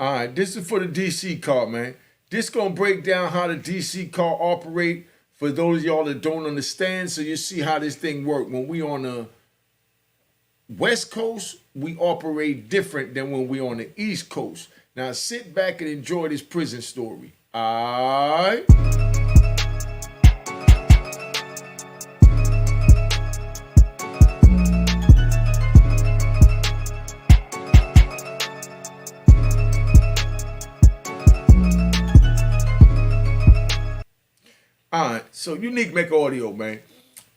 All right, this is for the DC car, man. This gonna break down how the DC car operate for those of y'all that don't understand. So you see how this thing work. When we on the West Coast, we operate different than when we on the East Coast. Now sit back and enjoy this prison story. All right. All right. So unique Mecca audio, man.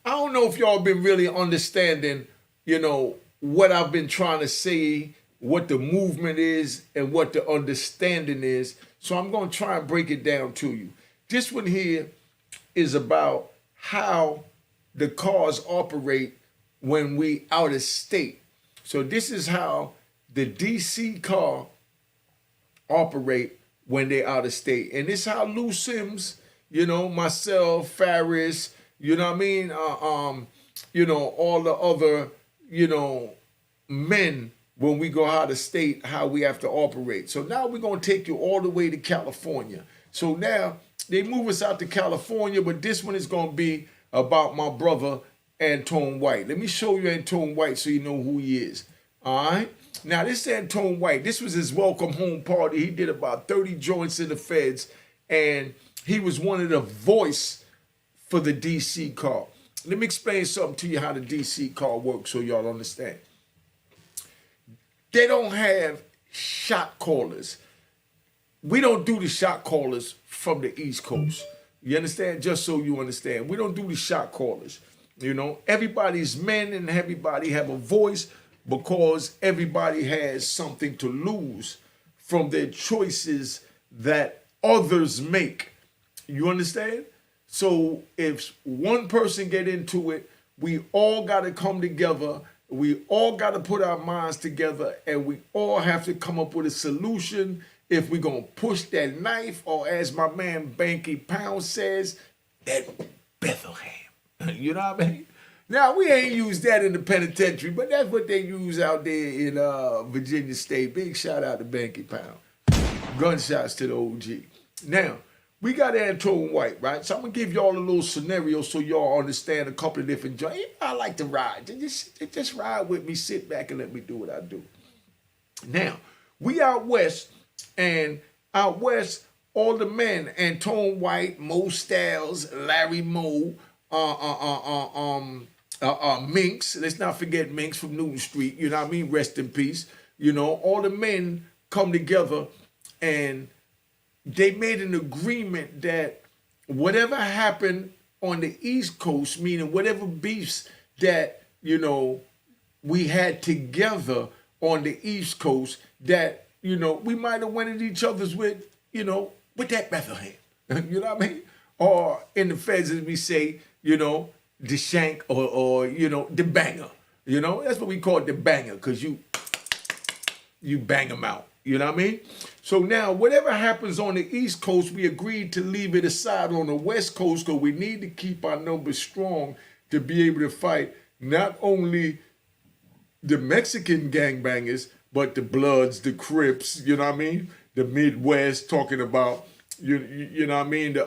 I don't know if y'all been really understanding, what I've been trying to say, what the movement is, and what the understanding is. So I'm going to try and break it down to you. This one here is about how the cars operate when we out of state. So this is how the DC car operate when they out of state. And this how Lou Sims, myself, Faris, you know what I mean? All the other, men, when we go out of state, how we have to operate. So now we're going to take you all the way to California. So now they move us out to California, but this one is going to be about my brother, Antone White. Let me show you Antone White so you know who he is. All right? Now, this Antone White, this was his welcome home party. He did about 30 joints in the feds, and he was one of the voice for the DC car. Let me explain something to you how the DC car works so y'all understand. They don't have shot callers. We don't do the shot callers from the East Coast. You understand? Just so you understand. We don't do the shot callers. Everybody's men and everybody have a voice because everybody has something to lose from their choices that others make. You understand? So if one person get into it, we all got to come together. We all got to put our minds together, and we all have to come up with a solution if we're going to push that knife, or as my man Banky Pound says, that Bethlehem. You know what I mean? Now, we ain't used that in the penitentiary, but that's what they use out there in Virginia State. Big shout out to Banky Pound. Gunshots to the OG. Now, we got Antone White, right? So I'm going to give y'all a little scenario so y'all understand a couple of different joints. I like to ride. Just ride with me, sit back, and let me do what I do. Now, we out west, and out west, all the men, Antone White, Mo Styles, Larry Moe, Minx. Let's not forget Minx from Newton Street. You know what I mean? Rest in peace. All the men come together, and they made an agreement that whatever happened on the East Coast, meaning whatever beefs that, we had together on the East Coast, that, we might have went at each other's with that Bethlehem. You know what I mean? Or in the feds, as we say, the shank or the banger. That's what we call it, the banger, because you bang them out. You know what I mean? So now, whatever happens on the East Coast, we agreed to leave it aside on the West Coast because we need to keep our numbers strong to be able to fight not only the Mexican gangbangers, but the Bloods, the Crips, you know what I mean? The Midwest, talking about, you know what I mean? The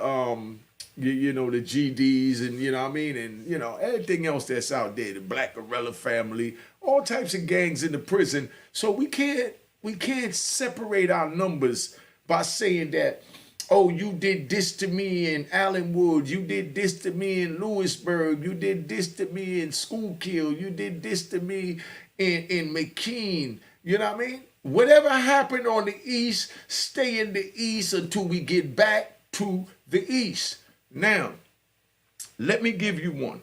GDs and, you know what I mean? And, everything else that's out there, the Black Gorilla family, all types of gangs in the prison. So we can't separate our numbers by saying that, oh, you did this to me in Allenwood, you did this to me in Lewisburg, you did this to me in Schuylkill, you did this to me in McKean. You know what I mean? Whatever happened on the East, stay in the East until we get back to the East. Now, let me give you one.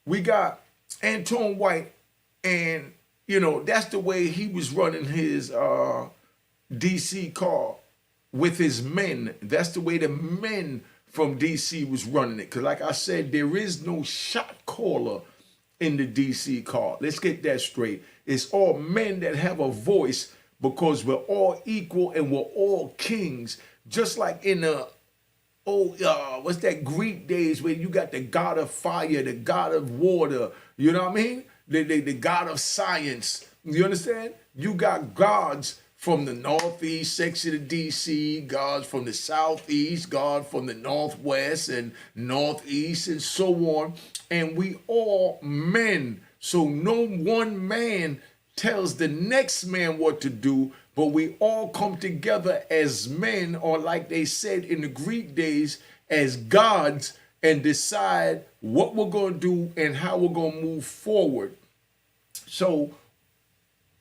We got Antone White, and that's the way he was running his DC car with his men. That's the way the men from DC was running it. Because like I said, there is no shot caller in the DC car. Let's get that straight. It's all men that have a voice because we're all equal and we're all kings. Just like in the what's that Greek days where you got the god of fire, the god of water, you know what I mean? The god of science. You understand? You got gods from the northeast section of DC, guards from the southeast, guards from the northwest and northeast, and so on. And we all men. So no one man tells the next man what to do, but we all come together as men, or like they said in the Greek days, as gods, and decide what we're going to do and how we're going to move forward. So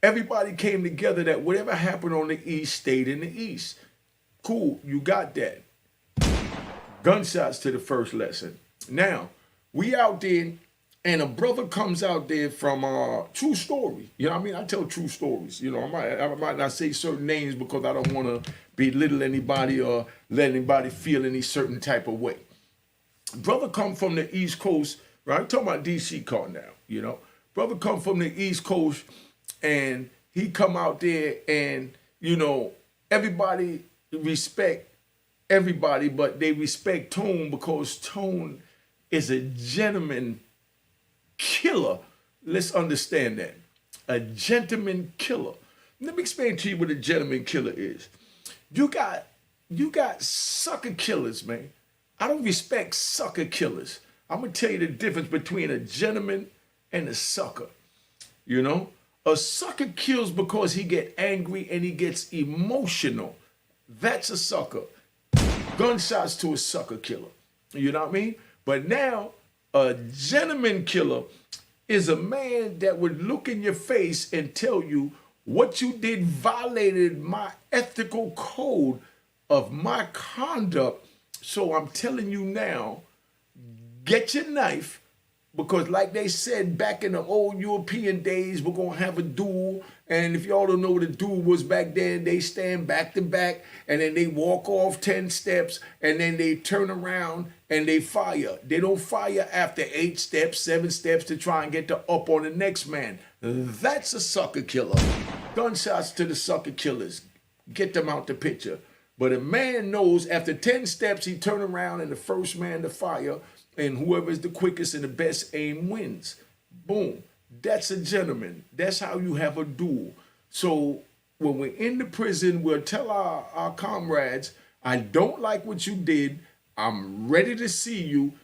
everybody came together that whatever happened on the east stayed in the east. Cool, you got that. Gunshots to the first lesson. Now, we out there, and a brother comes out there from true story. You know what I mean? I tell true stories. You know, I might not say certain names because I don't want to belittle anybody or let anybody feel any certain type of way. Brother come from the East Coast, right? I'm talking about DC car now, you know. Brother come from the East Coast, and he come out there, and, you know, everybody respect everybody, but they respect Tone because Tone is a gentleman killer. Let's understand that. A gentleman killer. Let me explain to you what a gentleman killer is. You got sucker killers, man. I don't respect sucker killers. I'm going to tell you the difference between a gentleman and a sucker. You know, a sucker kills because he gets angry and he gets emotional. That's a sucker. Gunshots to a sucker killer. You know what I mean? But now, a gentleman killer is a man that would look in your face and tell you what you did violated my ethical code of my conduct. So I'm telling you now, get your knife, because like they said back in the old European days, we're going to have a duel. And if y'all don't know what a duel was back then, they stand back to back and then they walk off 10 steps and then they turn around and they fire. They don't fire after 8 steps, 7 steps to try and get the up on the next man. That's a sucker killer. Gunshots to the sucker killers. Get them out the picture. But a man knows after 10 steps, he turn around and the first man to fire, and whoever is the quickest and the best aim wins. Boom. That's a gentleman. That's how you have a duel. So when we're in the prison, we'll tell our comrades, I don't like what you did. I'm ready to see you.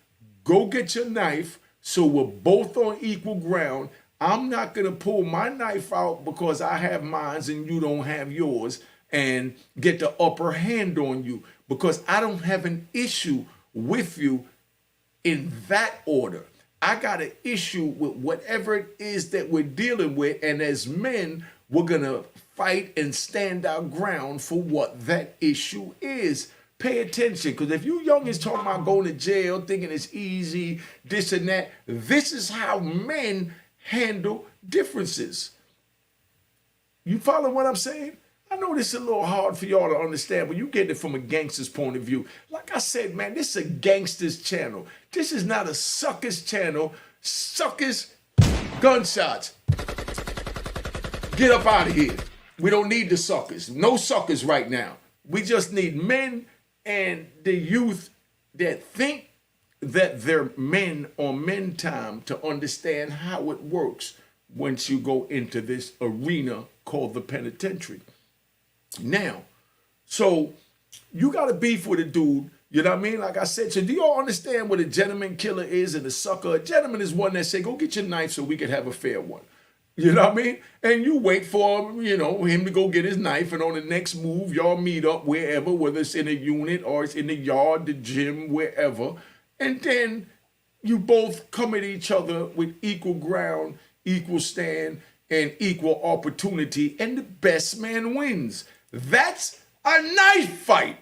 Go get your knife so we're both on equal ground. I'm not going to pull my knife out because I have mine and you don't have yours and get the upper hand on you, because I don't have an issue with you in that order. I got an issue with whatever it is that we're dealing with, and as men, we're going to fight and stand our ground for what that issue is. Pay attention, because if you youngins talking about going to jail, thinking it's easy, this and that, this is how men handle differences. You follow what I'm saying? I know this is a little hard for y'all to understand, but you get it from a gangster's point of view. Like I said, man, this is a gangster's channel. This is not a sucker's channel. Suckers, gunshots. Get up out of here. We don't need the suckers. No suckers right now. We just need men and the youth that think that they're men on men time to understand how it works once you go into this arena called the penitentiary. Now, so you got to beef with a dude, you know what I mean? Like I said, so do y'all understand what a gentleman killer is and a sucker? A gentleman is one that say, go get your knife so we can have a fair one. You know what I mean? And you wait for him, you know, him to go get his knife, and on the next move, y'all meet up wherever, whether it's in a unit or it's in the yard, the gym, wherever. And then you both come at each other with equal ground, equal stand, and equal opportunity, and the best man wins. That's a knife fight.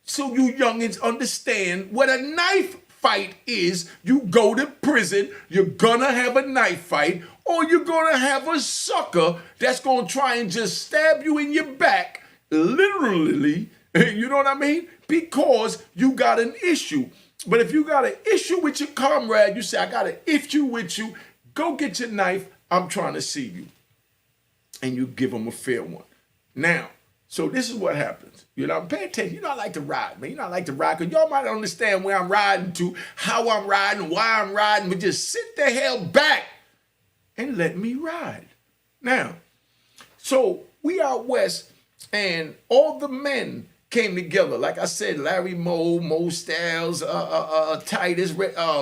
So you youngins understand what a knife fight is. You go to prison, you're gonna have a knife fight, or you're gonna have a sucker that's gonna try and just stab you in your back, literally, you know what I mean? Because you got an issue. But if you got an issue with your comrade, you say, I got an issue with you, go get your knife, I'm trying to see you. And you give them a fair one. Now, so this is what happens. You know, pay attention. You know, I like to ride, man. You know, I like to ride, because y'all might understand where I'm riding to, how I'm riding, why I'm riding, but just sit the hell back and let me ride. Now, so we out west, and all the men came together. Like I said, Larry Mo Styles, Titus,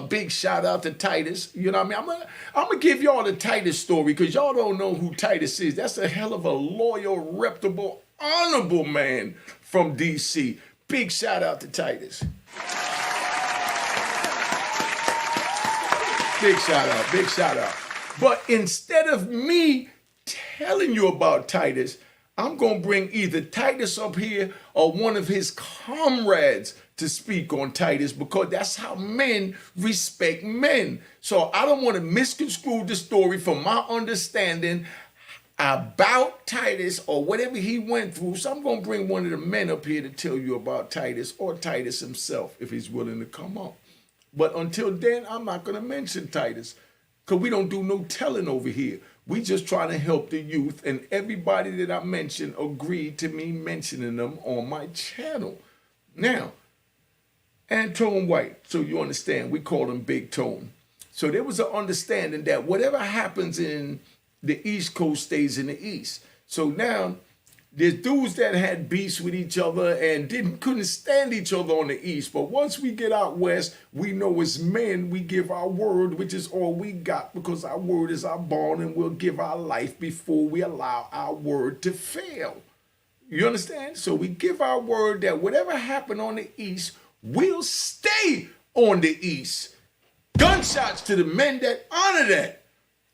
big shout out to Titus. You know what I mean? I'm gonna give y'all the Titus story because y'all don't know who Titus is. That's a hell of a loyal, reputable, honorable man from DC. Big shout out to Titus. Big shout out, big shout out. But instead of me telling you about Titus, I'm going to bring either Titus up here or one of his comrades to speak on Titus, because that's how men respect men. So I don't want to misconstrue the story from my understanding about Titus or whatever he went through. So I'm going to bring one of the men up here to tell you about Titus, or Titus himself if he's willing to come up. But until then, I'm not going to mention Titus, because we don't do no telling over here. We just trying to help the youth, and everybody that I mentioned agreed to me mentioning them on my channel. Now, Antone White, so you understand, we call him Big Tone. So there was an understanding that whatever happens in the East Coast stays in the East. So now, there's dudes that had beefs with each other and couldn't stand each other on the East. But once we get out West, we know as men, we give our word, which is all we got, because our word is our bond, and we'll give our life before we allow our word to fail. You understand? So we give our word that whatever happened on the East will stay on the East. Gunshots to the men that honor that.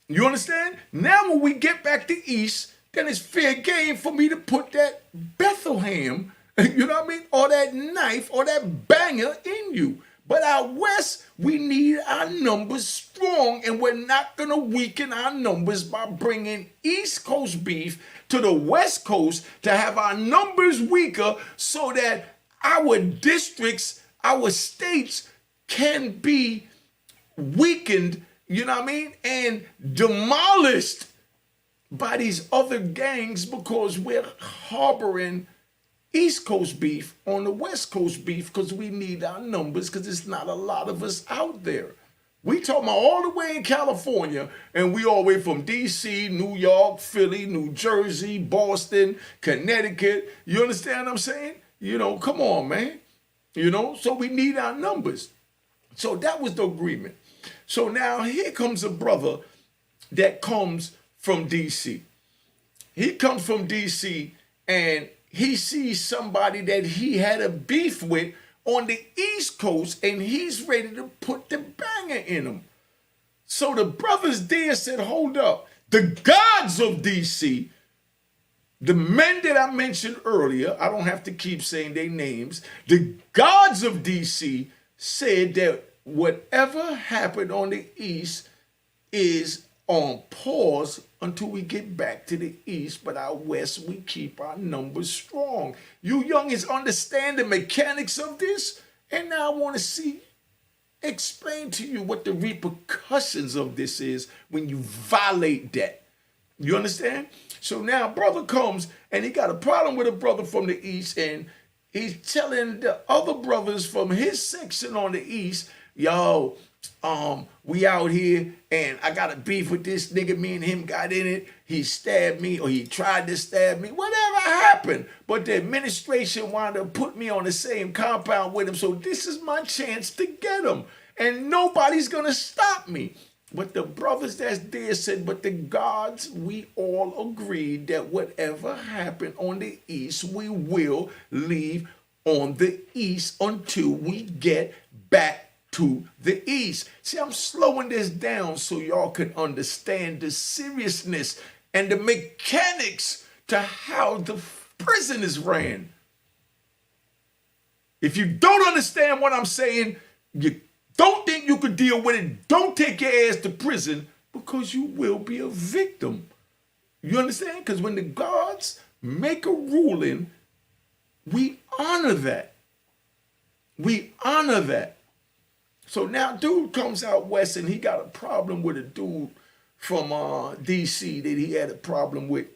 You understand? Now when we get back to East, then it's fair game for me to put that Bethlehem, you know what I mean, or that knife or that banger in you. But out West, we need our numbers strong, and we're not going to weaken our numbers by bringing East Coast beef to the West Coast to have our numbers weaker so that our districts, our states can be weakened, you know what I mean, and demolished by these other gangs, because we're harboring East Coast beef on the West Coast beef, because we need our numbers, because there's not a lot of us out there. We talking about all the way in California, and we all the way from DC, New York, Philly, New Jersey, Boston, Connecticut. You understand what I'm saying? You know, come on, man. You know, so we need our numbers. So that was the agreement. So now here comes a brother that comes from DC. He comes from DC, and he sees somebody that he had a beef with on the East Coast, and he's ready to put the banger in him. So the brothers there said, hold up, the gods of DC, the men that I mentioned earlier, I don't have to keep saying their names, the gods of DC said that whatever happened on the East is on pause until we get back to the East, but out West, we keep our numbers strong. You youngins understand the mechanics of this, and now I want to explain to you what the repercussions of this is when you violate that. You understand? So now brother comes, and he got a problem with a brother from the East, and he's telling the other brothers from his section on the East, yo, we out here, and I got a beef with this nigga. Me and him got in it. He stabbed me, or he tried to stab me. Whatever happened. But the administration wanted to put me on the same compound with him, so this is my chance to get him. And nobody's going to stop me. But the brothers that's there said, but the gods, we all agreed that whatever happened on the East, we will leave on the East until we get back to the East. See, I'm slowing this down so y'all can understand the seriousness and the mechanics to how the prison is ran. If you don't understand what I'm saying, you don't think you could deal with it, don't take your ass to prison, because you will be a victim. You understand? Because when the gods make a ruling, we honor that. We honor that. So now dude comes out West, and he got a problem with a dude from DC that he had a problem with,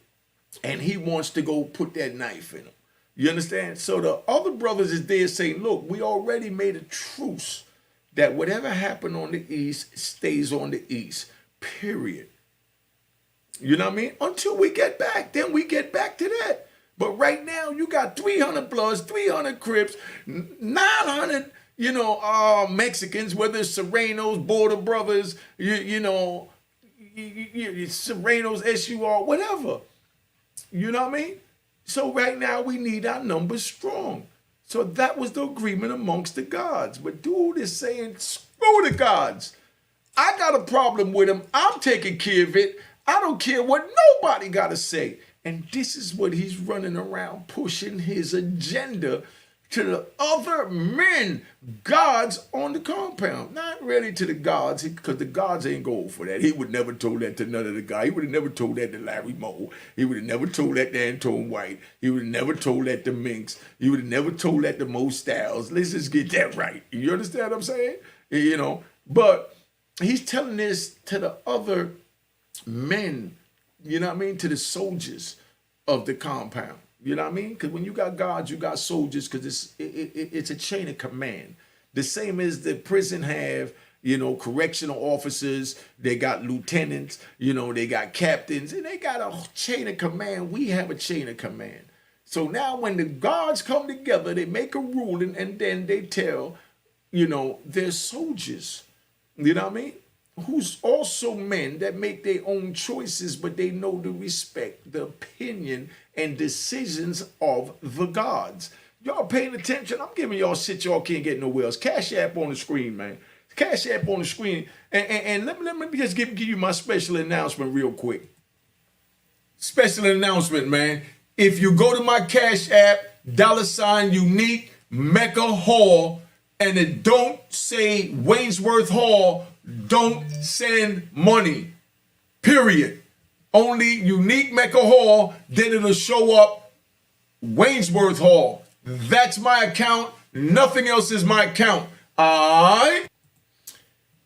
and he wants to go put that knife in him. You understand? So the other brothers is there saying, look, we already made a truce that whatever happened on the East stays on the East, period. You know what I mean? Until we get back, then we get back to that. But right now, you got 300 Bloods, 300 Crips, 900, Mexicans, whether it's Serranos, Border Brothers, Serranos, SUR, whatever. You know what I mean? So right now, we need our numbers strong. So that was the agreement amongst the gods. But dude is saying, screw the gods. I got a problem with them. I'm taking care of it. I don't care what nobody got to say. And this is what he's running around pushing his agenda to the other men, gods on the compound. Not really to the gods, because the gods ain't going for that. He would never told that to none of the guys. He would have never told that to Larry Moe. He would have never told that to Antone White. He would have never told that to Minx. He would have never told that to Mo Styles. Let's just get that right. You understand what I'm saying? But he's telling this to the other men, you know what I mean, to the soldiers of the compound. You know what I mean? Because when you got guards, you got soldiers, because it's a chain of command. The same as the prison have, correctional officers, they got lieutenants, they got captains, and they got a chain of command. We have a chain of command. So now when the guards come together, they make a ruling, and then they tell, their soldiers, you know what I mean? Who's also men that make their own choices, but they know to respect the opinion and decisions of the gods. Y'all paying attention? I'm giving y'all shit y'all can't get nowhere else. Cash App on the screen, man. Cash App on the screen. And let me just give you my special announcement real quick. Special announcement, man. If you go to my Cash App, $unique Mecca Hall, and it don't say Waynesworth Hall, don't send money, period. Only Unique Mecca Hall, then it'll show up Waynesworth Hall. That's my account. Nothing else is my account. All right?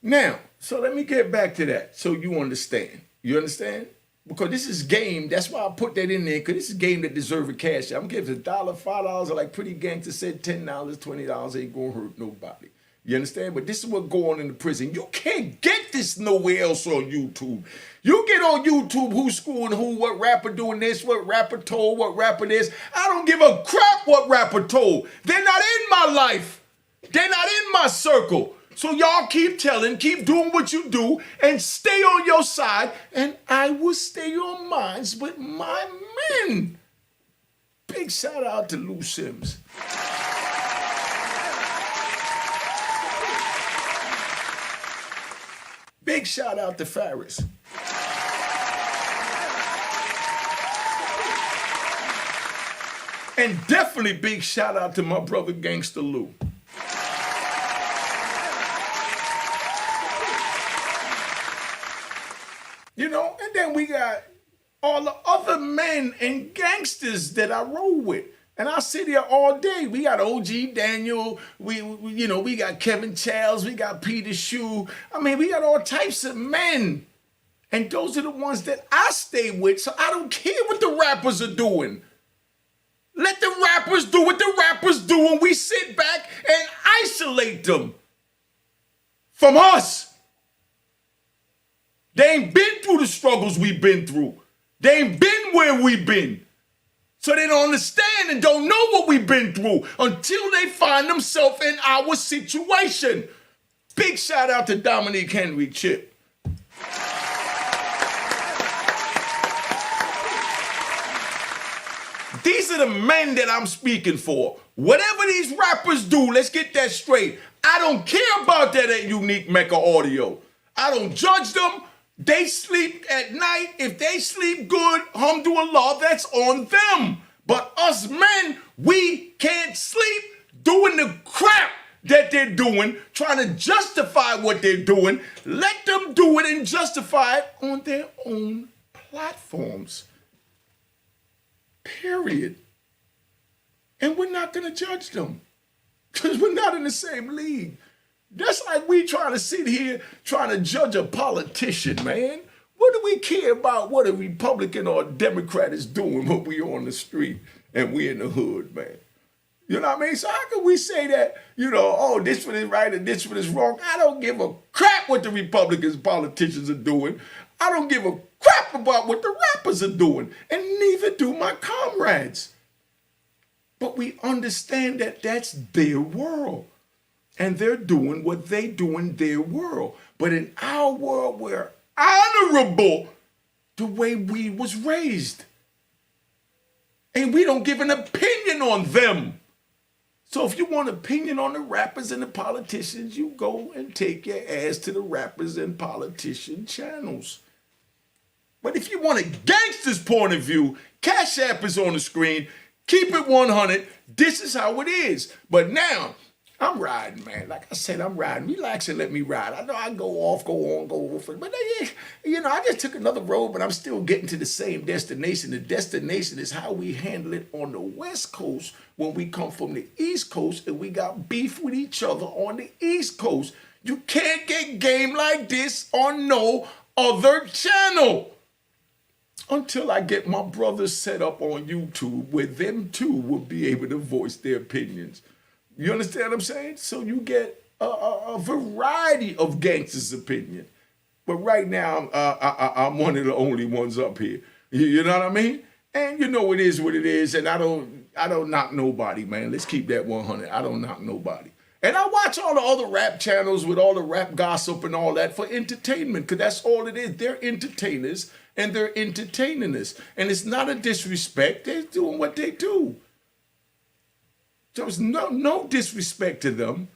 Now, so let me get back to that so you understand. You understand? Because this is game. That's why I put that in there, because this is game that deserves a cash. I'm giving $1, $5, like Pretty Gangster said, $10, $20 ain't going to hurt nobody. You understand? But this is what go on in the prison. You can't get this nowhere else on YouTube. You get on YouTube who's screwing who, what rapper doing this, what rapper told, what rapper this. I don't give a crap what rapper told. They're not in my life. They're not in my circle. So y'all keep telling, keep doing what you do, and stay on your side, and I will stay on mine with my men. Big shout out to Lou Sims. Big shout out to Faris. And definitely big shout out to my brother Gangster Lou. And then we got all the other men and gangsters that I roll with. And I sit here all day. We got OG Daniel, we got Kevin Charles, we got Peter Shue. I mean, we got all types of men. And those are the ones that I stay with, so I don't care what the rappers are doing. Let the rappers do what the rappers do, and we sit back and isolate them from us. They ain't been through the struggles we've been through. They ain't been where we've been. So they don't understand and don't know what we've been through until they find themselves in our situation. Big shout out to Dominique Henry Chip. These are the men that I'm speaking for. Whatever these rappers do, let's get that straight. I don't care about that at Unique Mecca Audio. I don't judge them. They sleep at night. If they sleep good, alhamdulillah, that's on them. But us men, we can't sleep doing the crap that they're doing, trying to justify what they're doing. Let them do it and justify it on their own platforms. Period. And we're not going to judge them because we're not in the same league. That's like we trying to sit here trying to judge a politician, man. What do we care about what a Republican or a Democrat is doing when we on the street and we in the hood, man? You know what I mean? So how can we say that, this one is right and this one is wrong? I don't give a crap what the Republicans politicians are doing. I don't give a crap about what the rappers are doing, and neither do my comrades. But we understand that that's their world, and they're doing what they do in their world. But in our world, we're honorable the way we was raised. And we don't give an opinion on them. So if you want an opinion on the rappers and the politicians, you go and take your ass to the rappers and politician channels. But if you want a gangster's point of view, Cash App is on the screen. Keep it 100. This is how it is. But now, I'm riding, man. Like I said, I'm riding. Relax and let me ride. I know I go off, go on, go off. But, you know, I just took another road, but I'm still getting to the same destination. The destination is how we handle it on the West Coast when we come from the East Coast and we got beef with each other on the East Coast. You can't get game like this on no other channel. Until I get my brothers set up on YouTube where them too will be able to voice their opinions. You understand what I'm saying? So you get a variety of gangsters' opinion. But right now, I'm one of the only ones up here. You know what I mean? And you know it is what it is. And I don't knock nobody, man. Let's keep that 100. I don't knock nobody. And I watch all the other rap channels with all the rap gossip and all that for entertainment, because that's all it is. They're entertainers and they're entertaining us. And it's not a disrespect. They're doing what they do. There's no disrespect to them.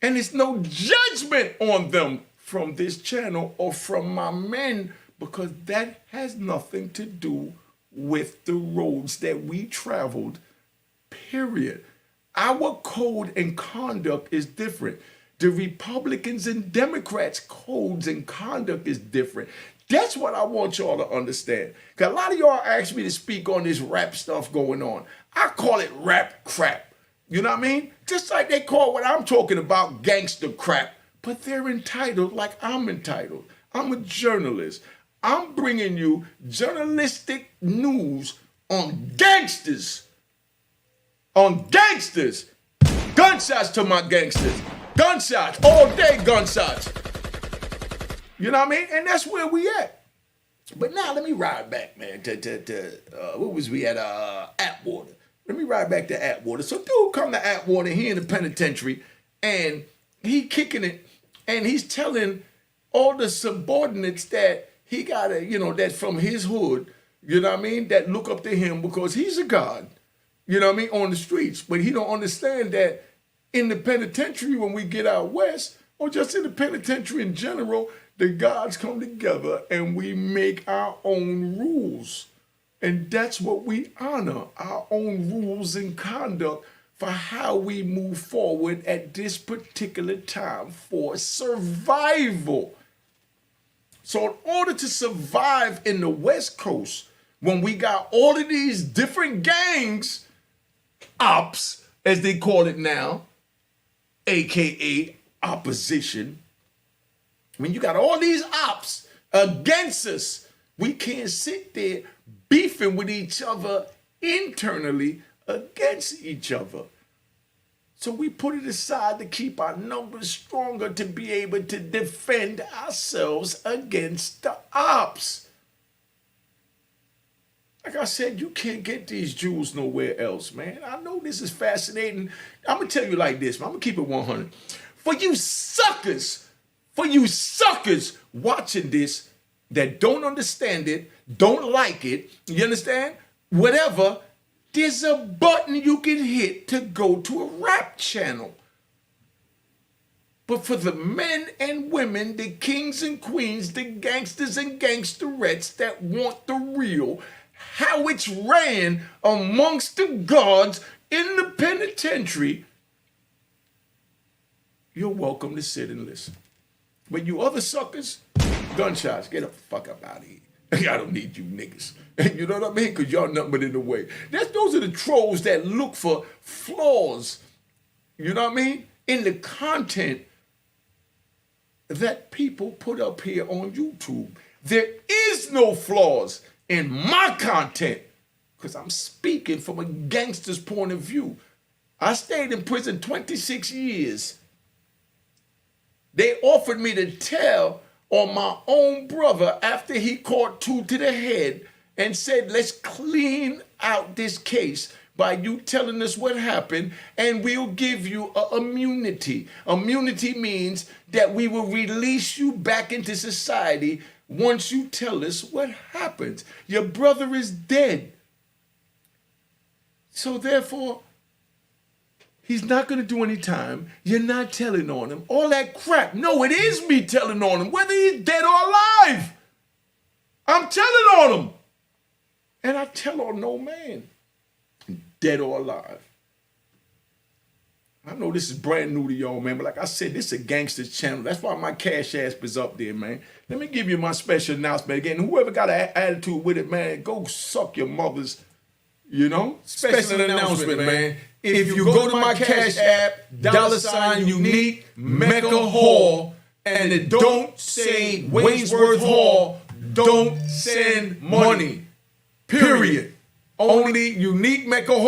And it's no judgment on them from this channel or from my men, because that has nothing to do with the roads that we traveled, period. Our code and conduct is different. The Republicans and Democrats' codes and conduct is different. That's what I want y'all to understand. Because a lot of y'all ask me to speak on this rap stuff going on. I call it rap crap. You know what I mean? Just like they call what I'm talking about gangster crap. But they're entitled like I'm entitled. I'm a journalist. I'm bringing you journalistic news on gangsters. On gangsters. Gunshots to my gangsters. Gunshots. All day gunshots. You know what I mean? And that's where we at. But now let me ride back, man, to what was we at? Atwater. Let me ride back to Atwater. So dude come to Atwater, he in the penitentiary, and he kicking it, and he's telling all the subordinates that he got that's from his hood, you know what I mean, that look up to him because he's a god, you know what I mean, on the streets. But he don't understand that in the penitentiary when we get out west, or just in the penitentiary in general, the gods come together and we make our own rules. And that's what we honor, our own rules and conduct for how we move forward at this particular time for survival. So in order to survive in the West Coast, when we got all of these different gangs, ops, as they call it now, AKA opposition, when you got all these ops against us, we can't sit there beefing with each other internally against each other. So we put it aside to keep our numbers stronger to be able to defend ourselves against the ops. Like I said, you can't get these jewels nowhere else, man. I know this is fascinating. I'm going to tell you like this, man. I'm going to keep it 100. For you suckers watching this that don't understand it, don't like it, you understand? Whatever, there's a button you can hit to go to a rap channel. But for the men and women, the kings and queens, the gangsters and gangsterettes that want the real, how it's ran amongst the guards in the penitentiary, you're welcome to sit and listen. But you other suckers, gunshots, get the fuck up out of here. I don't need you niggas. You know what I mean? Because y'all nothing but in the way. Those are the trolls that look for flaws, you know what I mean, in the content that people put up here on YouTube. There is no flaws in my content because I'm speaking from a gangster's point of view. I stayed in prison 26 years. They offered me to tell on my own brother after he caught 2 to the head and said, let's clean out this case by you telling us what happened, and we'll give you immunity. Immunity means that we will release you back into society once you tell us what happened. Your brother is dead. So therefore, he's not going to do any time. You're not telling on him. All that crap. No, it is me telling on him, whether he's dead or alive. I'm telling on him. And I tell on no man, dead or alive. I know this is brand new to y'all, man, but like I said, this is a gangster channel. That's why my cash app is up there, man. Let me give you my special announcement again. Whoever got an attitude with it, man, go suck your mothers. You know? Special announcement, man. If you go to my cash app, $ unique Mecca Hall, and it don't say Waynesworth Hall, don't send money. Period. Only unique Mecca Hall.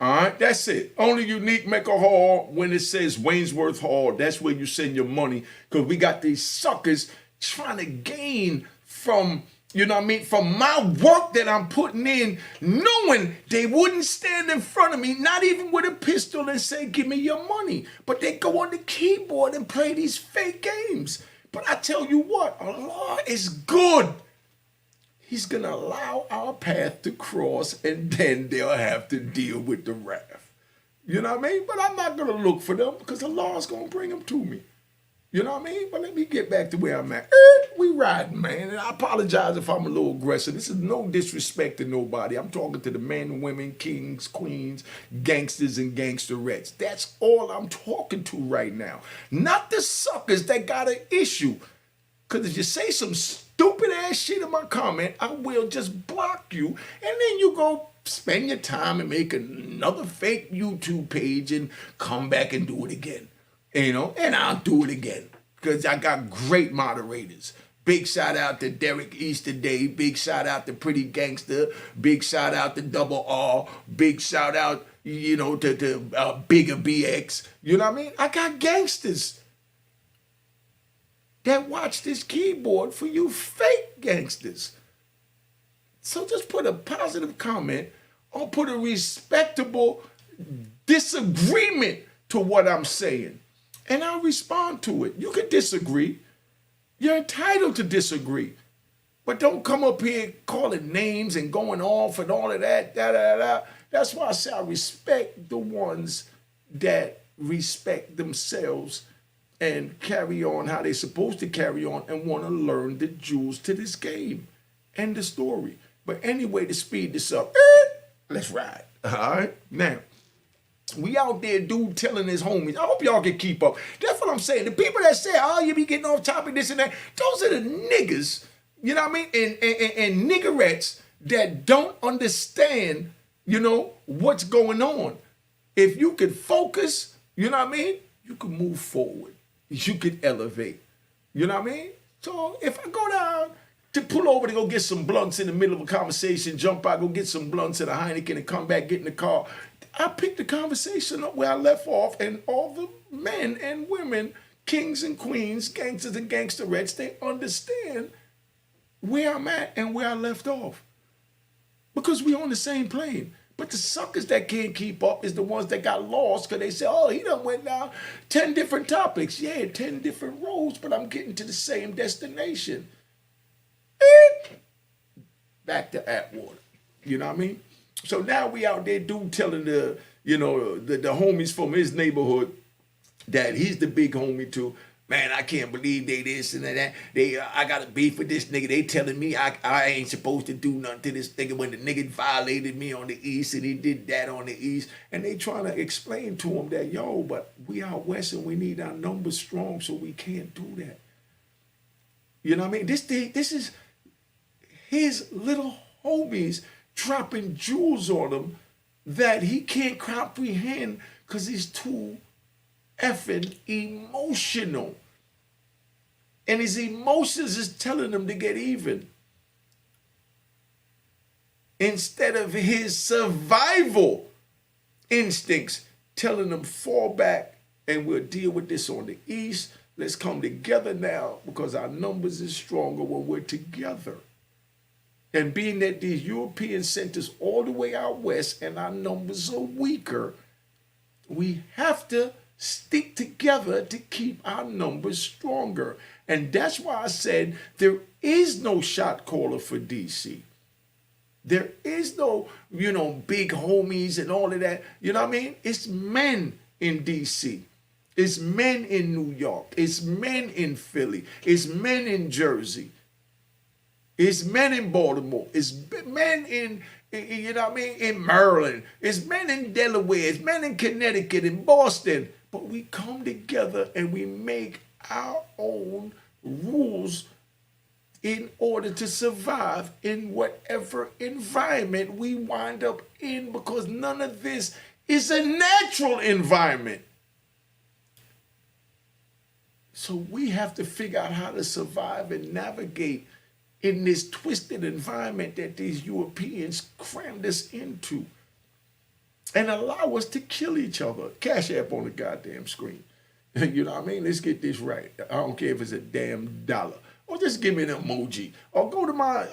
All right, that's it. Only unique Mecca Hall when it says Waynesworth Hall. That's where you send your money, because we got these suckers trying to gain from, you know what I mean, from my work that I'm putting in, knowing they wouldn't stand in front of me, not even with a pistol, and say, give me your money. But they go on the keyboard and play these fake games. But I tell you what, Allah is good. He's going to allow our path to cross, and then they'll have to deal with the wrath. You know what I mean? But I'm not going to look for them, because Allah's going to bring them to me. You know what I mean? But let me get back to where I'm at. We riding, man. And I apologize if I'm a little aggressive. This is no disrespect to nobody. I'm talking to the men, women, kings, queens, gangsters, and gangsterettes. That's all I'm talking to right now. Not the suckers that got an issue. Because if you say some stupid ass shit in my comment, I will just block you. And then you go spend your time and make another fake YouTube page and come back and do it again. You know, and I'll do it again, because I got great moderators. Big shout out to Derek Easter Day. Big shout out to Pretty Gangster. Big shout out to Double R. Big shout out, you know, to Bigger BX. You know what I mean? I got gangsters that watch this keyboard for you fake gangsters. So just put a positive comment or put a respectable disagreement to what I'm saying, and I'll respond to it. You can disagree. You're entitled to disagree. But don't come up here calling names and going off and all of that. That's why I say I respect the ones that respect themselves and carry on how they're supposed to carry on and want to learn the jewels to this game and the story. But anyway, to speed this up, let's ride. All right? Now, we out there, dude telling his homies. I hope y'all can keep up. That's what I'm saying. The people that say, oh, you be getting off topic, this and that, those are the niggas, you know what I mean? And niggerettes that don't understand, you know, what's going on. If you could focus, you know what I mean? You can move forward. You could elevate. You know what I mean? So if I go down to pull over to go get some blunts in the middle of a conversation, jump out, go get some blunts at a Heineken and come back, get in the car, I picked the conversation up where I left off, and all the men and women, kings and queens, gangsters and gangsterettes, they understand where I'm at and where I left off. Because we're on the same plane. But the suckers that can't keep up is the ones that got lost, because they say, oh, he done went down 10 different topics. Yeah, 10 different roads, but I'm getting to the same destination. Back to Atwater. You know what I mean? So now we out there, dude telling the, you know, the homies from his neighborhood that he's the big homie too. Man, I can't believe they this and that. I got a beef with this nigga. They telling me I ain't supposed to do nothing to this nigga when the nigga violated me on the east and he did that on the east. And they trying to explain to him that, yo, but we out west and we need our numbers strong, so we can't do that. You know what I mean? This is his little homies dropping jewels on him that he can't comprehend because he's too effing emotional. And his emotions is telling him to get even, instead of his survival instincts telling him fall back and we'll deal with this on the east, Let's come together now because our numbers is stronger when we're together. And being that these Europeans sent us all the way out west and our numbers are weaker, we have to stick together to keep our numbers stronger. And that's why I said there is no shot caller for DC. There is no, big homies and all of that. You know what I mean? It's men in DC. It's men in New York. It's men in Philly. It's men in Jersey. It's men in Baltimore. It's men in, in Maryland. It's men in Delaware. It's men in Connecticut, in Boston. But we come together and we make our own rules in order to survive in whatever environment we wind up in, because none of this is a natural environment. So we have to figure out how to survive and navigate in this twisted environment that these Europeans crammed us into and allow us to kill each other. Cash App on the goddamn screen. You know what I mean? Let's get this right. I don't care if it's a damn dollar. Or just give me an emoji. Or go to my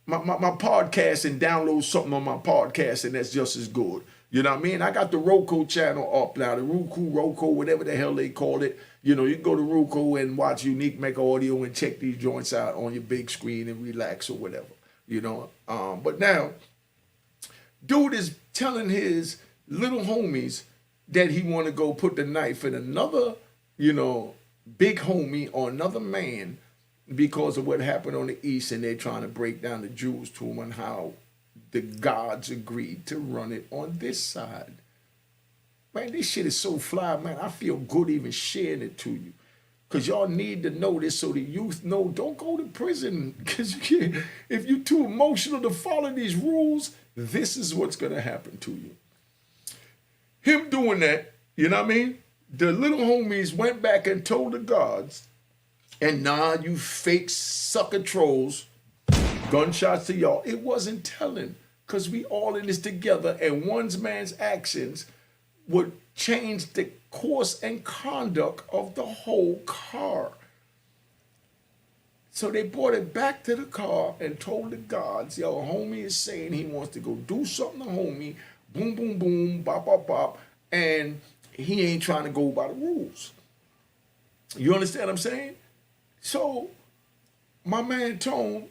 my podcast and download something on my podcast, and that's just as good. You know what I mean? I got the Roku channel up now, the Roku, whatever the hell they call it. You can go to Roku and watch Unique Mecca Audio and check these joints out on your big screen and relax or whatever. But now, dude is telling his little homies that he want to go put the knife in another, big homie or another man because of what happened on the East, and they're trying to break down the Jews to him and how the gods agreed to run it on this side. Man, this shit is so fly, man. I feel good even sharing it to you. Because y'all need to know this so the youth know, don't go to prison. Because if you're too emotional to follow these rules, this is what's going to happen to you. Him doing that, you know what I mean? The little homies went back and told the gods, and nah, you fake sucker trolls, gunshots to y'all. It wasn't telling, because we all in this together, and one man's actions would change the course and conduct of the whole car. So they brought it back to the car and told the gods, yo, homie is saying he wants to go do something to homie, boom, boom, boom, bop, bop, bop, and he ain't trying to go by the rules. You understand what I'm saying? So my man Tone,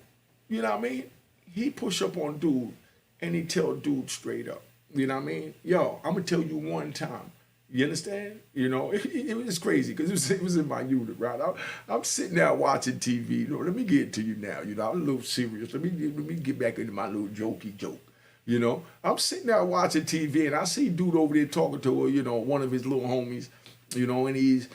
you know what I mean? He push up on dude and he tell dude straight up, you know what I mean? Yo, I'm going to tell you one time. You understand? It was crazy because it was in my unit, right? I'm sitting there watching TV. Let me get to you now. I'm a little serious. Let me get back into my little jokey joke. I'm sitting there watching TV and I see dude over there talking to her, one of his little homies, and he's,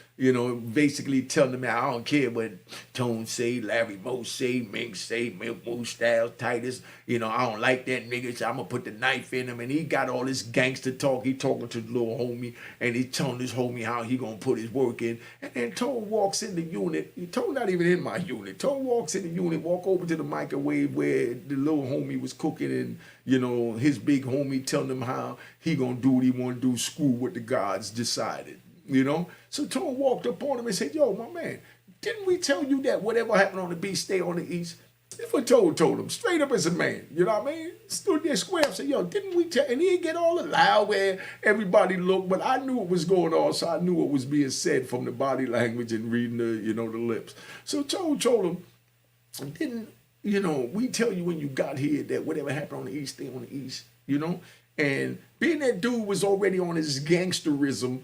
basically telling me, I don't care what Tone say, Larry Moe say, Mink say, Milk Moose Styles, Titus, I don't like that nigga, so I'm going to put the knife in him. And he got all this gangster talk. He talking to the little homie, and he telling this homie how he going to put his work in. And then Tone walks in the unit. Tone not even in my unit. Tone walks in the unit, walk over to the microwave where the little homie was cooking, and, his big homie telling him how he going to do what he want to do, screw what the gods decided. So Tone walked up on him and said, yo, my man, didn't we tell you that whatever happened on the beach, stay on the East? That's what told him, straight up as a man, you know what I mean? Stood there square and said, yo, didn't we tell? And he didn't get all loud where everybody looked, but I knew what was going on, so I knew what was being said from the body language and reading the, the lips. So told him, didn't, we tell you when you got here that whatever happened on the East, stay on the East, And being that dude was already on his gangsterism,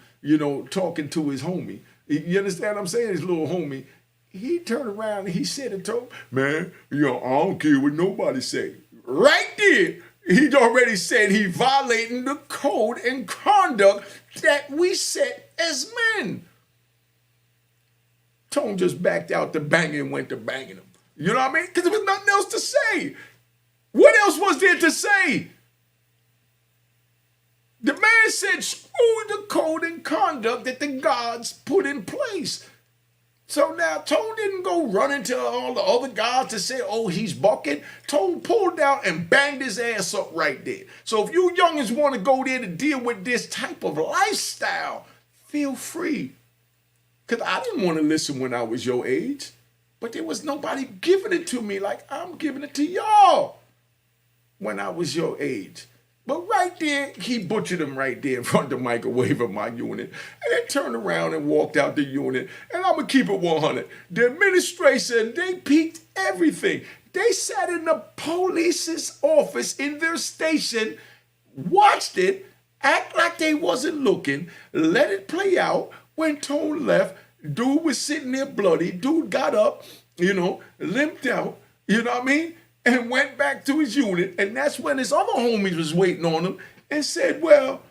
talking to his homie. You understand what I'm saying? His little homie. He turned around and he said it to him, man, I don't care what nobody say. Right there, he'd already said he violating the code and conduct that we set as men. Tone just backed out to banging and went to banging him. You know what I mean? Because there was nothing else to say. What else was there to say? The man said, screw the code and conduct that the gods put in place. So now Tone didn't go running to all the other gods to say, oh, he's bucking. Tone pulled out and banged his ass up right there. So if you youngins want to go there to deal with this type of lifestyle, feel free. Because I didn't want to listen when I was your age. But there was nobody giving it to me like I'm giving it to y'all when I was your age. But right there, he butchered him right there in front of the microwave of my unit. And then turned around and walked out the unit. And I'm going to keep it 100. The administration, they peeked everything. They sat in the police's office in their station, watched it, act like they wasn't looking, let it play out. When Tone left, dude was sitting there bloody. Dude got up, limped out, you know what I mean? And went back to his unit. And that's when his other homies was waiting on him and said, well,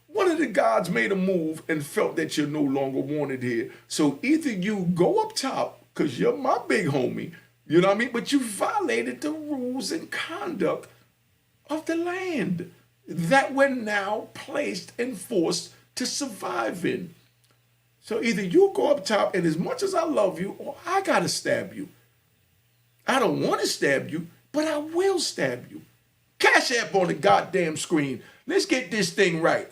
one of the guards made a move and felt that you're no longer wanted here. So either you go up top, because you're my big homie, you know what I mean? But you violated the rules and conduct of the land that we're now placed and forced to survive in. So either you go up top, and as much as I love you, or I got to stab you. I don't want to stab you, but I will stab you. Cash App on the goddamn screen. Let's get this thing right.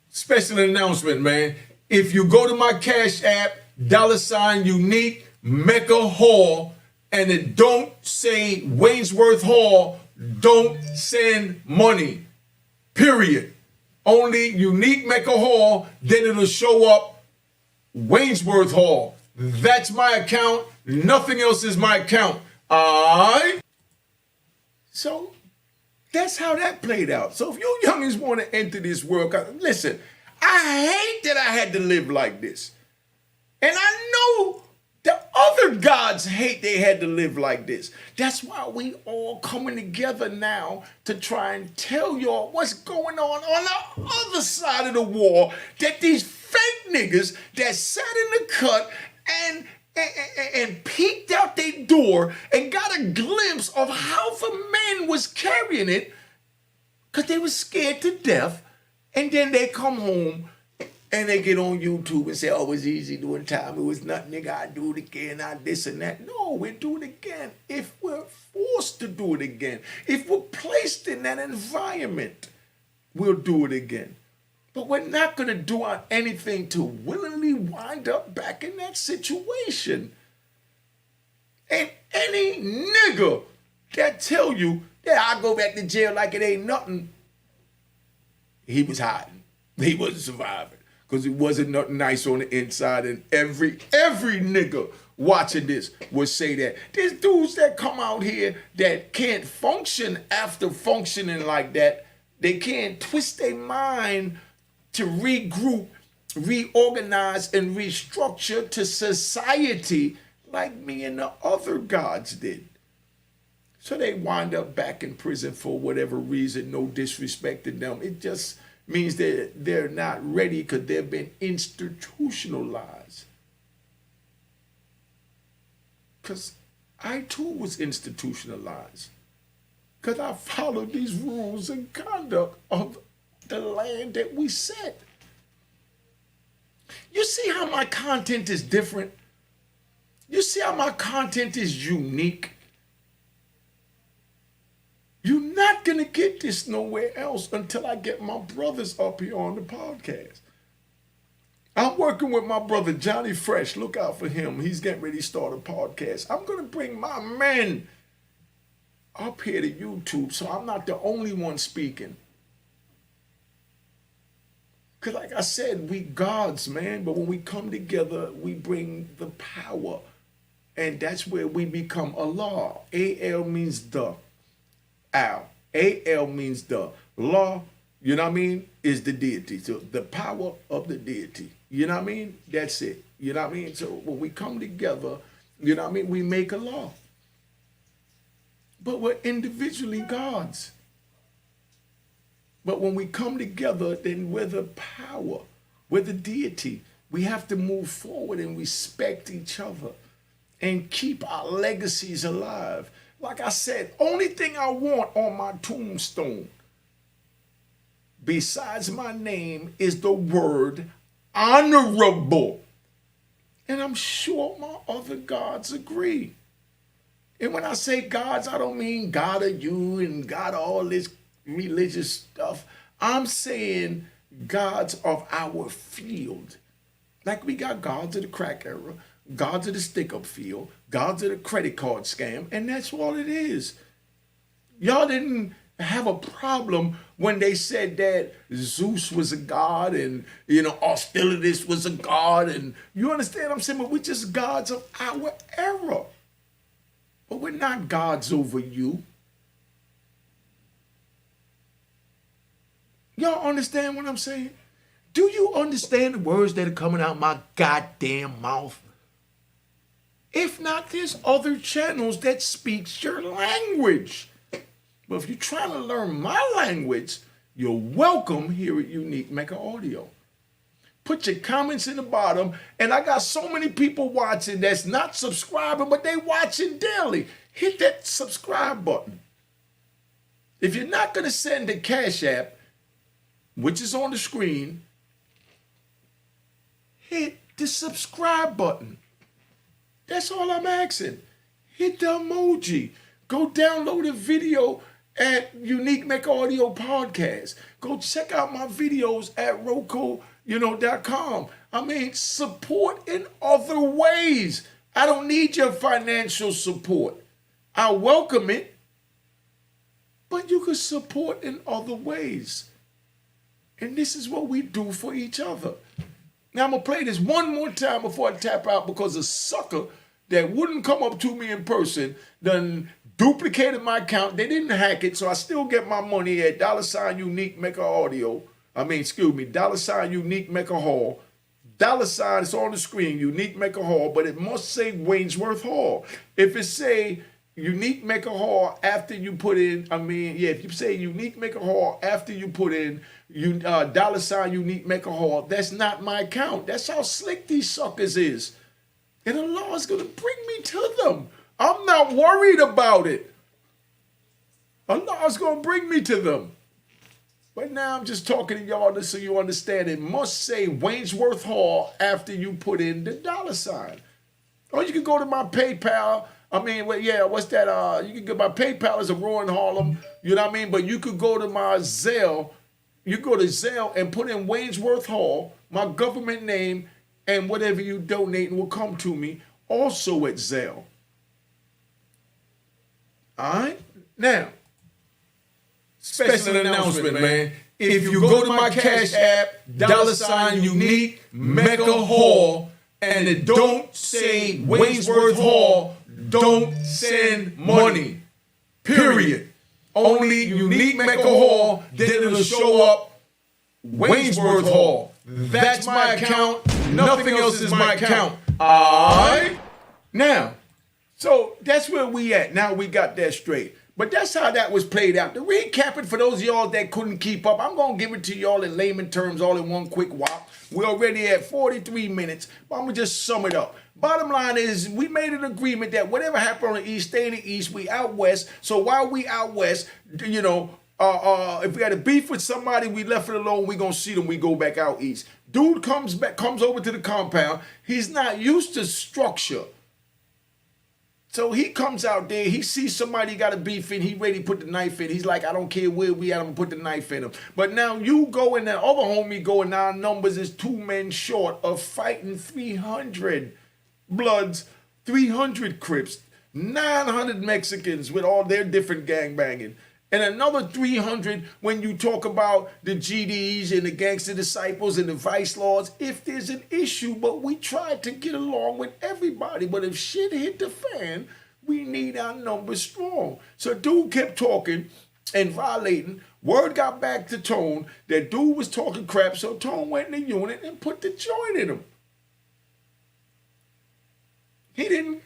Special announcement, man. If you go to my Cash App, $unique Mecca Hall, and it don't say Waynesworth Hall, don't send money. Period. Only Unique Mecca Hall, then it'll show up Waynesworth Hall. That's my account. Nothing else is my account. Alright? So that's how that played out. So if you youngins want to enter this world, listen, I hate that I had to live like this. And I know the other gods hate they had to live like this. That's why we all coming together now to try and tell y'all what's going on the other side of the wall, that these fake niggas that sat in the cut and peeked out their door and got a glimpse of how the men was carrying it because they was scared to death, and then they come home and they get on YouTube and say, oh, it was easy doing time. It was nothing, nigga. I do it again. I this and that. No, we'll do it again if we're forced to do it again. If we're placed in that environment, we'll do it again. But we're not going to do anything to willingly wind up back in that situation. And any nigga that tell you, yeah, I go back to jail like it ain't nothing, he was hiding. He wasn't surviving. Because it wasn't nothing nice on the inside. And every nigga watching this would say that. There's dudes that come out here that can't function after functioning like that. They can't twist their mind to regroup, reorganize, and restructure to society like me and the other gods did. So they wind up back in prison for whatever reason, no disrespect to them. It just means that they're not ready because they've been institutionalized. Because I too was institutionalized. Because I followed these rules and conduct of the land that we set. You see how my content is different? You see how my content is unique? You're not going to get this nowhere else until I get my brothers up here on the podcast. I'm working with my brother, Johnny Fresh. Look out for him. He's getting ready to start a podcast. I'm going to bring my men up here to YouTube so I'm not the only one speaking. Because like I said, we gods, man. But when we come together, we bring the power. And that's where we become Allah. A-L means the. Al. A-L means the. Law, you know what I mean, is the deity. So the power of the deity. You know what I mean? That's it. You know what I mean? So when we come together, you know what I mean, we make a law. But we're individually gods. But when we come together, then we're the power. We're the deity. We have to move forward and respect each other and keep our legacies alive. Like I said, only thing I want on my tombstone, besides my name, is the word honorable. And I'm sure my other gods agree. And when I say gods, I don't mean God of you and God of all this religious stuff. I'm saying gods of our field, Like we got gods of the crack era, gods of the stick-up field, gods of the credit card scam, and that's all it is. Y'all didn't have a problem when they said that Zeus was a god and, Hostilities was a god. And you understand what I'm saying? But we're just gods of our era. But we're not gods over you. Y'all understand what I'm saying? Do you understand the words that are coming out my goddamn mouth? If not, there's other channels that speaks your language. But if you're trying to learn my language, you're welcome here at Unique Mecca Audio. Put your comments in the bottom, and I got so many people watching that's not subscribing, but they watching daily. Hit that subscribe button. If you're not going to send the Cash App, which is on the screen, hit the subscribe button. That's all I'm asking. Hit the emoji. Go download a video at Unique Mecca Audio Podcast. Go check out my videos at Roku.com. I mean, support in other ways. I don't need your financial support. I welcome it, but you can support in other ways. And this is what we do for each other. Now, I'm going to play this one more time before I tap out because a sucker that wouldn't come up to me in person done duplicated my account. They didn't hack it, so I still get my money at $Unique Mecca Audio. $Unique Mecca Hall. $, it's on the screen, Unique Mecca Hall, but it must say Wainsworth Hall. If it say Unique Mecca Hall after you put in, if you say Unique Mecca Hall after you put in $Unique Mecca Hall, that's not my account. That's how slick these suckers is. And Allah is going to bring me to them. I'm not worried about it. Allah is going to bring me to them. But now I'm just talking to y'all just so you understand. It must say Wainsworth Hall after you put in the $. Or you can go to my PayPal. What's that? You can get my PayPal is a Roy in Harlem. You know what I mean? But you could go to my Zelle. You go to Zelle and put in Wainsworth Hall, my government name, and whatever you donate will come to me, also at Zelle. All right? Now, special announcement, man. If you go to my Cash App, $Unique Mecca Hall, and it don't say Wainsworth Hall, don't send money. Period. Only Unique Mecca Hall, then it'll show up Wainsworth Hall. That's my account. Nothing else is my account. Alright? Now, so that's where we at. Now we got that straight. But that's how that was played out. To recap it for those of y'all that couldn't keep up, I'm going to give it to y'all in layman terms all in one quick whop. We're already at 43 minutes, but I'm going to just sum it up. Bottom line is we made an agreement that whatever happened on the East, stay in the East. We out West. So while we out West, if we had a beef with somebody, we left it alone. We going to see them. We go back out East. Dude comes over to the compound. He's not used to structure. So he comes out there, he sees somebody got a beef in, he ready to put the knife in. He's like, I don't care where we at, I'm gonna put the knife in him. But now you go and that other homie go and our numbers is 2 men short of fighting 300 Bloods, 300 Crips, 900 Mexicans with all their different gangbanging. And another 300 when you talk about the GDs and the Gangster Disciples and the Vice Lords. If there's an issue, but we tried to get along with everybody. But if shit hit the fan, we need our numbers strong. So dude kept talking and violating. Word got back to Tone that dude was talking crap, so Tone went in the unit and put the joint in him.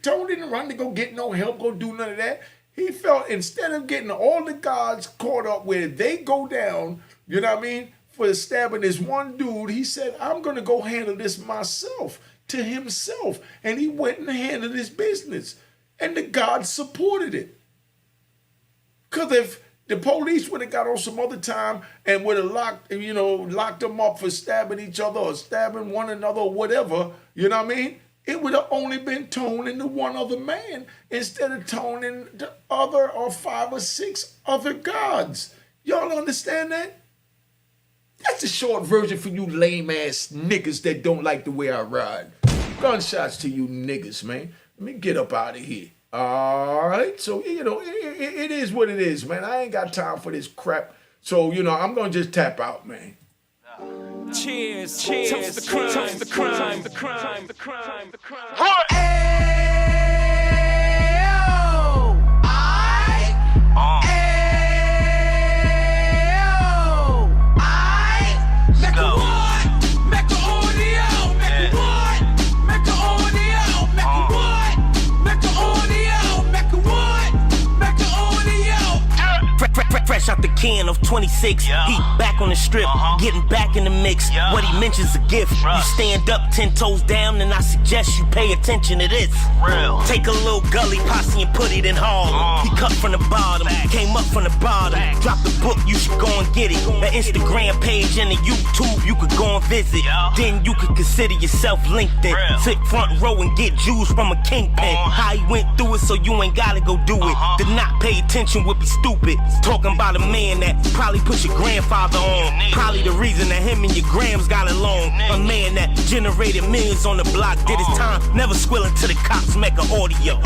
Tone didn't run to go get no help, go do none of that. He felt instead of getting all the gods caught up where they go down, you know what I mean, for stabbing this one dude, he said, I'm going to go handle this myself to himself. And he went and handled his business. And the gods supported it. Because if the police would have got on some other time and would have locked them up for stabbing each other or stabbing one another or whatever, you know what I mean? It would have only been Tone and the one other man instead of Tone and the other or 5 or 6 other gods. Y'all understand that? That's the short version for you lame ass niggas that don't like the way I ride. Gunshots to you niggas, man. Let me get up out of here. All right, so you know it is what it is, man. I ain't got time for this crap. So you know I'm gonna just tap out, man. Cheers, cheers, toast the crime, toast the crime, the crime, the crime, the crime. Fresh out the can of 26, yeah. Heat back on the strip, getting back in the mix. Yeah. What he mentions a gift. You stand up 10 toes down, and I suggest you pay attention to this. Real. Take a little gully posse and put it in Harlem. He cut from the bottom, came up from the bottom. Drop the book, you should go and get it. An Instagram page and a YouTube you could go and visit. Then you could consider yourself LinkedIn. Sit front row and get Jews from a kingpin. How he went through it, so you ain't gotta go do it. To not pay attention would be stupid. Talking about a man that probably put your grandfather on. Probably the reason that him and your grams got along. A man that generated millions on the block, did his time, never squilling to the cops, Mecca audio.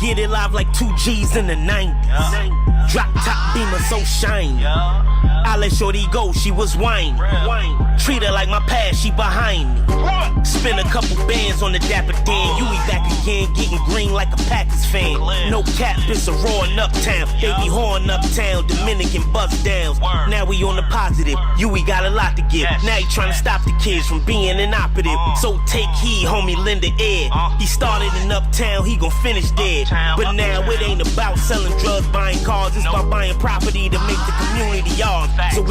Get it live like 2 G's in the 90s. Drop top beamer so shiny. I let shorty go, she was whining. Treat her like my past, she behind me. Spend a couple bands on the dapper Dan. You be back again, getting green like a Packers fan. No cap, it's a roaring uptown. They be horn uptown, Dominican bust downs. Now we on the positive, we got a lot to give. Now he trying to stop the kids from being inoperative. So take heed, homie, lend a ear. He started in uptown, he gon' finish dead. But now it ain't about selling drugs, buying cars. It's about buying property to make the community yours. So we